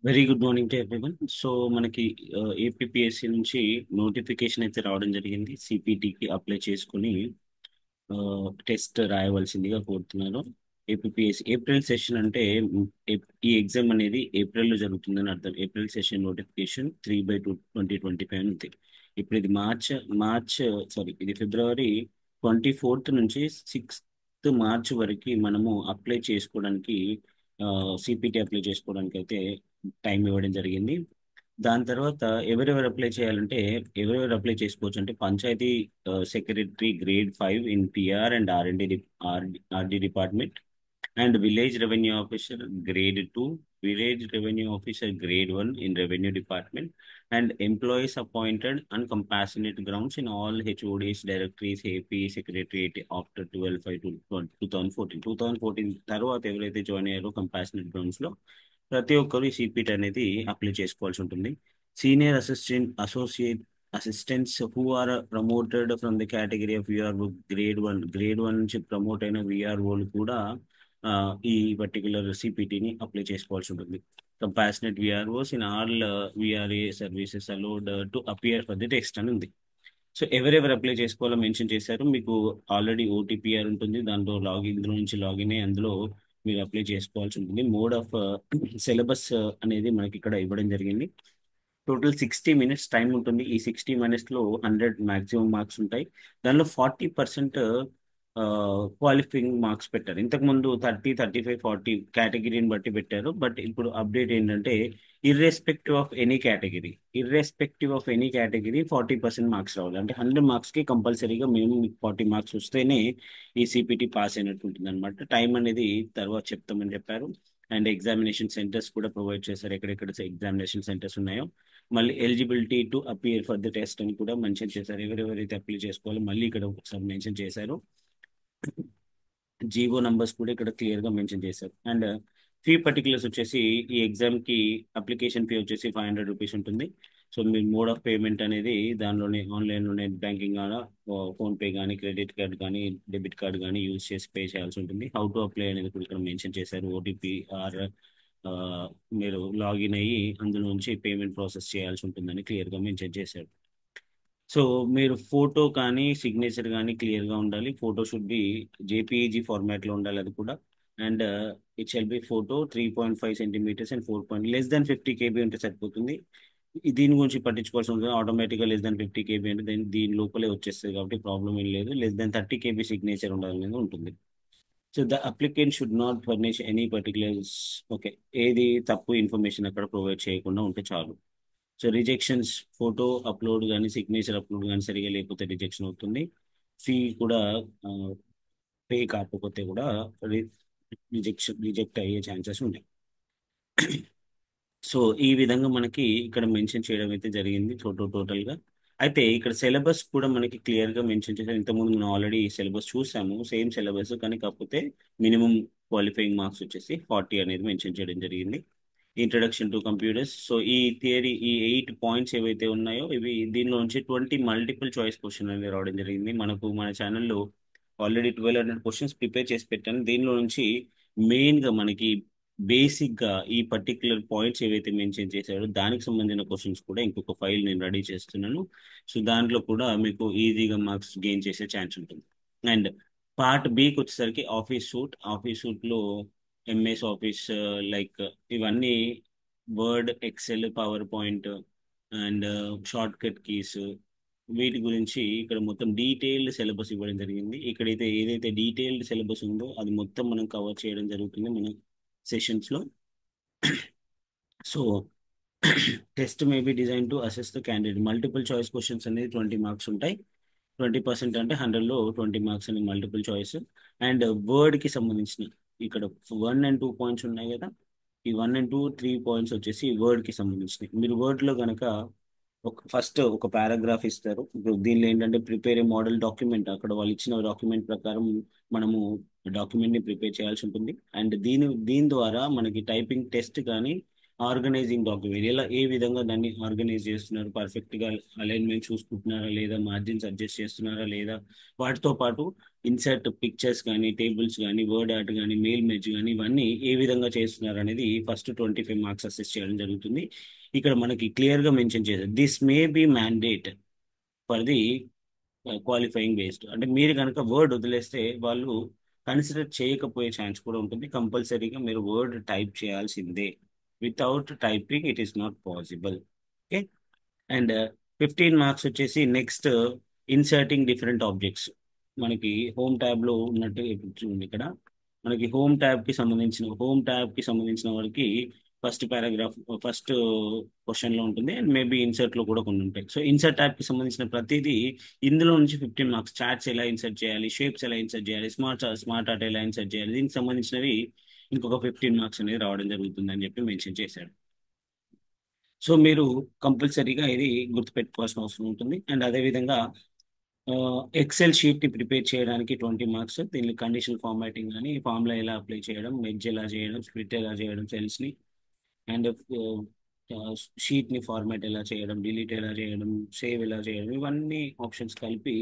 Very good morning to everyone. So మనకి APPSC నుంచి notification అయితే రావడం జరిగింది. సిపిటికి అప్లై చేసుకుని టెస్ట్ రాయవలసిందిగా కోరుతున్నారు. ఏపీపీఎస్సీ ఏప్రిల్ సెషన్ అంటే ఈ ఎగ్జామ్ అనేది ఏప్రిల్లో జరుగుతుందని అర్థం. ఏప్రిల్ సెషన్ నోటిఫికేషన్ 3/2/2025 ఉంది. ఇప్పుడు ఇది మార్చ్ సారీ, ఇది ఫిబ్రవరి 24th నుంచి 6th మార్చ్ వరకు మనము అప్లై చేసుకోవడానికి, సిపిటి అప్లై చేసుకోవడానికి అయితే టైం ఇవ్వడం జరిగింది. దాని తర్వాత ఎవరెవరు అప్లై చేయాలంటే, ఎవరెవరు అప్లై చేసుకోవచ్చు అంటే panchayat secretary grade 5 in PR and RD department, and village revenue officer grade 2, village revenue officer grade 1 in revenue department, and employees appointed on compassionate grounds in all HODs directories AP secretariat after 12/5/2014 తర్వాత ఎవరైతే join అయ్యారో compassionate grounds లో ప్రతి ఒక్కరు ఈ CPT అనేది apply చేసుకోవాల్సి ఉంటుంది. Senior associate assistants who are promoted from the category of VRO grade 1 నుంచి ప్రమోట్ అయిన విఆర్ఓలు కూడా ఆ, ఈ పర్టికులర్ సిపిటిని అప్లై చేసుకోవాల్సి ఉంటుంది. Compassionate VROs in all VRA services allowed to appear for the test అని ఉంది. సో ఎవరెవరు అప్లై చేసుకోవాలో మెన్షన్ చేశారు. మీకు ఆల్రెడీ ఓటీపీఆర్ ఉంటుంది, దాంట్లో ఇందులో నుంచి లాగిన్ అయ్యి అందులో మీరు అప్లై చేసుకోవాల్సి ఉంటుంది. మోడ్ ఆఫ్ సిలబస్ అనేది మనకి ఇక్కడ ఇవ్వడం జరిగింది. టోటల్ 60 minutes టైం ఉంటుంది. ఈ 60 minutes లో 100 మాక్సిమం మార్క్స్ ఉంటాయి. దానిలో 40% క్వాలిఫైయింగ్ మార్క్స్ పెట్టారు. ఇంతకుముందు 30, 35, 40 కేటగిరీని బట్టి పెట్టారు. బట్ ఇప్పుడు అప్డేట్ ఏంటంటే irrespective of any category 40% marks రావాలి. అంటే 100 మార్క్స్కి కంపల్సరీగా మినిమం 40 మార్క్స్ వస్తేనే ఈ సిపిటి పాస్ అయినట్టు ఉంటుంది అనమాట. టైం అనేది తర్వాత చెప్తామని చెప్పారు. అండ్ ఎగ్జామినేషన్ సెంటర్స్ కూడా ప్రొవైడ్ చేశారు, ఎక్కడెక్కడ ఎగ్జామినేషన్ సెంటర్స్ ఉన్నాయో. మళ్ళీ eligibility to appear for the test అని కూడా మెన్షన్ చేశారు. ఎవరెవరైతే అప్లై చేసుకోవాలో మళ్ళీ ఇక్కడ ఒకసారి మెన్షన్ చేశారు. జీవో నంబర్స్ కూడా ఇక్కడ క్లియర్ గా మెన్షన్ చేశారు. అండ్ ఫీ పర్టికులర్స్ వచ్చేసి ఈ ఎగ్జామ్ కి అప్లికేషన్ ఫీ వచ్చేసి 500 రూపీస్ ఉంటుంది. So me mode of payment అనేది దానిలోనే ఆన్లైన్ లో నెట్ బ్యాంకింగ్ కానీ, ఫోన్ పే కానీ, క్రెడిట్ కార్డ్ కానీ, డెబిట్ కార్డ్ కానీ యూజ్ చేసి పే చేయాల్సి ఉంటుంది. హౌ టు అప్లై అనేది కూడా ఇక్కడ మెన్షన్ చేశారు. ఓటీపీ ఆర్ మీరు లాగిన్ అయ్యి అందులో నుంచి పేమెంట్ ప్రాసెస్ చేయాల్సి ఉంటుందని క్లియర్ గా మెన్షన్ చేశారు. సో మీరు ఫోటో కానీ సిగ్నేచర్ కానీ క్లియర్గా ఉండాలి. ఫోటో షుడ్ బి జేపీఈజీ ఫార్మాట్లో ఉండాలి అది కూడా. And it shall be photo 3.5 centimetres and 4 less than 50 KB ఉంటే సరిపోతుంది. దీని గురించి పట్టించుకోవాల్సి ఉంటుంది. ఆటోమేటిక్గా లెస్ దాన్ 50 KB అంటే దీని లోపలే వచ్చేస్తుంది కాబట్టి ప్రాబ్లం ఏం లేదు. లెస్ దాన్ 30 KB సిగ్నేచర్ ఉండాలనేది ఉంటుంది. So the applicant should not furnish any particulars. Okay, ఏది తప్పు ఇన్ఫర్మేషన్ అక్కడ ప్రొవైడ్ చేయకుండా ఉంటే చాలు. సో రిజెక్షన్స్, ఫోటో అప్లోడ్ కానీ సిగ్నేచర్ అప్లోడ్ కానీ సరిగా లేకపోతే రిజెక్షన్ అవుతుంది. ఫీ కూడా పే కాకపోతే కూడా రిజెక్ట్ అయ్యే ఛాన్సెస్ ఉన్నాయి. సో ఈ విధంగా మనకి ఇక్కడ మెన్షన్ చేయడం అయితే జరిగింది టోటల్ గా. అయితే ఇక్కడ సిలబస్ కూడా మనకి క్లియర్ గా మెన్షన్ చేశారు. ఇంతకుముందు మనం ఆల్రెడీ సిలబస్ చూసాము, సేమ్ సిలబస్, కానీ కాకపోతే మినిమం క్వాలిఫైయింగ్ మార్క్స్ వచ్చేసి 40 అనేది మెన్షన్ చేయడం జరిగింది. Introduction to computers. సో ఈ 8 పాయింట్స్ ఏవైతే ఉన్నాయో ఇవి దీనిలో నుంచి 20 మల్టిపుల్ చాయిస్ క్వశ్చన్ అనేది రావడం జరిగింది. మన ఛానల్లో ఆల్రెడీ 1200 క్వశ్చన్స్ ప్రిపేర్ చేసి పెట్టాను. దీనిలో నుంచి మెయిన్ గా మనకి బేసిక్ గా ఈ పర్టికులర్ పాయింట్స్ ఏవైతే మెన్షన్ చేశాడో దానికి సంబంధించిన క్వశ్చన్స్ కూడా ఇంకొక ఫైల్ నేను రెడీ చేస్తున్నాను. సో దాంట్లో కూడా మీకు ఈజీగా మార్క్స్ గెయిన్ చేసే ఛాన్స్ ఉంటుంది. అండ్ పార్ట్ బికి వచ్చేసరికి ఆఫీస్ సూట్ లో ఎంఎస్ ఆఫీస్, లైక్ ఇవన్నీ Word, Excel, PowerPoint and shortcut keys, వీటి గురించి ఇక్కడ మొత్తం డీటెయిల్డ్ సిలబస్ ఇవ్వడం జరిగింది. ఇక్కడైతే ఏదైతే డీటెయిల్డ్ సిలబస్ ఉందో అది మొత్తం మనం కవర్ చేయడం జరుగుతుంది మన సెషన్స్ లో. So test may be design to assess the candidate. Multiple choice questions అనేది 20 మార్క్స్ ఉంటాయి. 20% అంటే 100లో 20 మార్క్స్ అనేది మల్టిపుల్ చాయిస్. అండ్ వర్డ్ కి సంబంధించిన ఇక్కడ 1 and 2 పాయింట్స్ ఉన్నాయి కదా, ఈ 1 and 2, 3 పాయింట్స్ వచ్చేసి వర్డ్ కి సంబంధించినవి. మీరు వర్డ్ లో కనుక ఫస్ట్ ఒక పారాగ్రాఫ్ ఇస్తారు. ఇప్పుడు దీనిలో ఏంటంటే ప్రిపేర్ ఏ మోడల్ డాక్యుమెంట్, అక్కడ వాళ్ళు ఇచ్చిన డాక్యుమెంట్ ప్రకారం మనము డాక్యుమెంట్ ని ప్రిపేర్ చేయాల్సి ఉంటుంది. అండ్ దీని ద్వారా మనకి టైపింగ్ టెస్ట్ కానీ ఆర్గనైజింగ్ డాక్యుమెంట్ ఎలా ఏ విధంగా దాన్ని ఆర్గనైజ్ చేస్తున్నారు, పర్ఫెక్ట్గా అలైన్మెంట్ చూసుకుంటున్నారా లేదా, మార్జిన్స్ అడ్జస్ట్ చేస్తున్నారా లేదా, వాటితో పాటు ఇన్సర్ట్ పిక్చర్స్ కానీ, టేబుల్స్ కానీ, వర్డ్ ఆర్ట్ కానీ, మెయిల్ మెజ్ కానీ, ఇవన్నీ ఏ విధంగా చేస్తున్నారు అనేది ఫస్ట్ 25 మార్క్స్ అసెస్ చేయడం జరుగుతుంది. ఇక్కడ మనకి క్లియర్గా మెన్షన్ చేశారు, this may be mandate for the qualifying based. అంటే మీరు కనుక వర్డ్ వదిలేస్తే వాళ్ళు కన్సిడర్ చేయకపోయే ఛాన్స్ కూడా ఉంటుంది. కంపల్సరీగా మీరు వర్డ్ టైప్ చేయాల్సిందే. Without typing it is not possible. Okay. And 15 marks వచ్చేసి నెక్స్ట్ ఇన్సర్టింగ్ డిఫరెంట్ ఆబ్జెక్ట్స్. మనకి హోమ్ ట్యాబ్ లో ఉన్నట్టు ఇప్పుడు చూడండి ఇక్కడ మనకి హోమ్ ట్యాబ్ కి సంబంధించిన వారికి ఫస్ట్ పారాగ్రాఫ్ ఫస్ట్ క్వశ్చన్ లో ఉంటుంది, అండ్ మేబీ ఇన్సర్ట్ లో కూడా కొన్ని ఉంటాయి. సో ఇన్సర్ట్ ట్యాబ్ కి సంబంధించిన ప్రతిదీ ఇందులో నుంచి 15 మార్క్స్. చార్ట్స్ ఎలా ఇన్సర్ట్ చేయాలి, షేప్స్ ఎలా ఇన్సర్ట్ చేయాలి, స్మార్ట్ ఆర్ట్ ఎలా ఇన్సర్ట్ చేయాలి, దీనికి సంబంధించినవి ఇంకొక 15 మార్క్స్ అనేది రావడం జరుగుతుంది అని చెప్పి మెన్షన్ చేశాడు. సో మీరు కంపల్సరీగా ఇది గుర్తుపెట్టుకోవాల్సిన అవసరం ఉంటుంది. అండ్ అదేవిధంగా ఎక్సెల్ షీట్ని ప్రిపేర్ చేయడానికి 20 మార్క్స్. దీనికి కండిషనల్ ఫార్మాటింగ్ కానీ, ఫార్ములా ఎలా అప్లై చేయడం, మెర్జ్ ఎలా చేయడం, స్ప్లిట్ ఎలా చేయడం సెల్స్ని, అండ్ షీట్ని ఫార్మాట్ ఎలా చేయడం, డిలీట్ ఎలా చేయడం, సేవ్ ఎలా చేయడం, ఇవన్నీ ఆప్షన్స్ కలిపి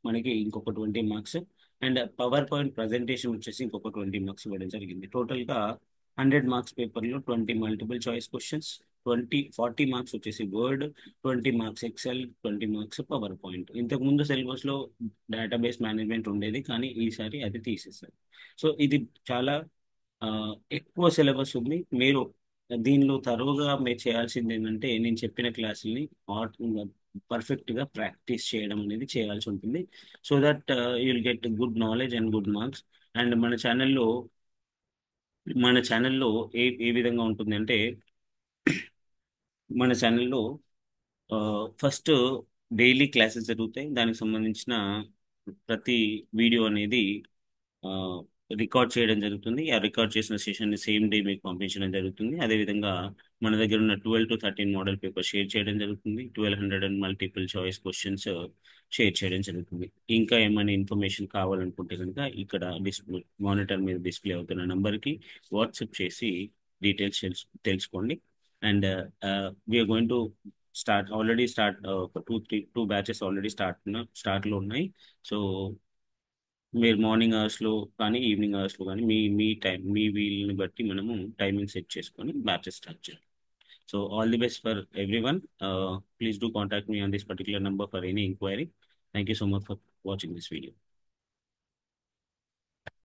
మనకి ఇంకొక 20 marks. And power point presentation వచ్చేసి ఇంకొక 20 మార్క్స్ ఇవ్వడం జరిగింది. టోటల్గా 100 మార్క్స్ పేపర్లో 20 మల్టిపుల్ చాయిస్ క్వశ్చన్స్, 40 మార్క్స్ వచ్చేసి Word, 20 marks Excel, 20 marks PowerPoint. ఇంతకుముందు సిలబస్లో డేటాబేస్ మేనేజ్మెంట్ ఉండేది, కానీ ఈసారి అది తీసేశారు. సో ఇది చాలా ఆ, ఎక్కువ సిలబస్ ఉంది. మీరు దీనిలో తరువుగా మీరు చేయాల్సింది ఏంటంటే నేను చెప్పిన క్లాసుల్ని పర్ఫెక్ట్గా ప్రాక్టీస్ చేయడం అనేది చేయాల్సి ఉంటుంది. So that you'll get good knowledge and good marks. And మన ఛానల్లో ఏ విధంగా ఉంటుంది అంటే, మన ఛానల్లో ఫస్ట్ డైలీ క్లాసెస్ జరుగుతాయి. దానికి సంబంధించిన ప్రతి వీడియో అనేది రికార్డ్ చేయడం జరుగుతుంది. ఆ రికార్డ్ చేసిన సెషన్ సేమ్ డే మీకు పంపించడం జరుగుతుంది. అదేవిధంగా మన దగ్గర ఉన్న 12 to 13 మోడల్ పేపర్ షేర్ చేయడం జరుగుతుంది. 1200 and multiple choice questions share చేయడం జరుగుతుంది. ఇంకా ఏమైనా ఇన్ఫర్మేషన్ కావాలనుకుంటే కనుక ఇక్కడ మానిటర్ మీద డిస్ప్లే అవుతున్న నంబర్కి వాట్సాప్ చేసి డీటెయిల్స్ తెలుసుకోండి. And we are going to start ఒక టూ బ్యాచెస్ ఆల్రెడీ స్టార్ట్లో ఉన్నాయి. సో మీరు మార్నింగ్ అవర్స్లో కానీ ఈవినింగ్ అవర్స్లో కానీ మీ వీలుని బట్టి మనము టైమింగ్ సెట్ చేసుకొని బ్యాచెస్ స్టార్ట్ చేయాలి. So all the best for every one. Please do contact me on this particular number for any inquiry. Thank you so much for watching this video.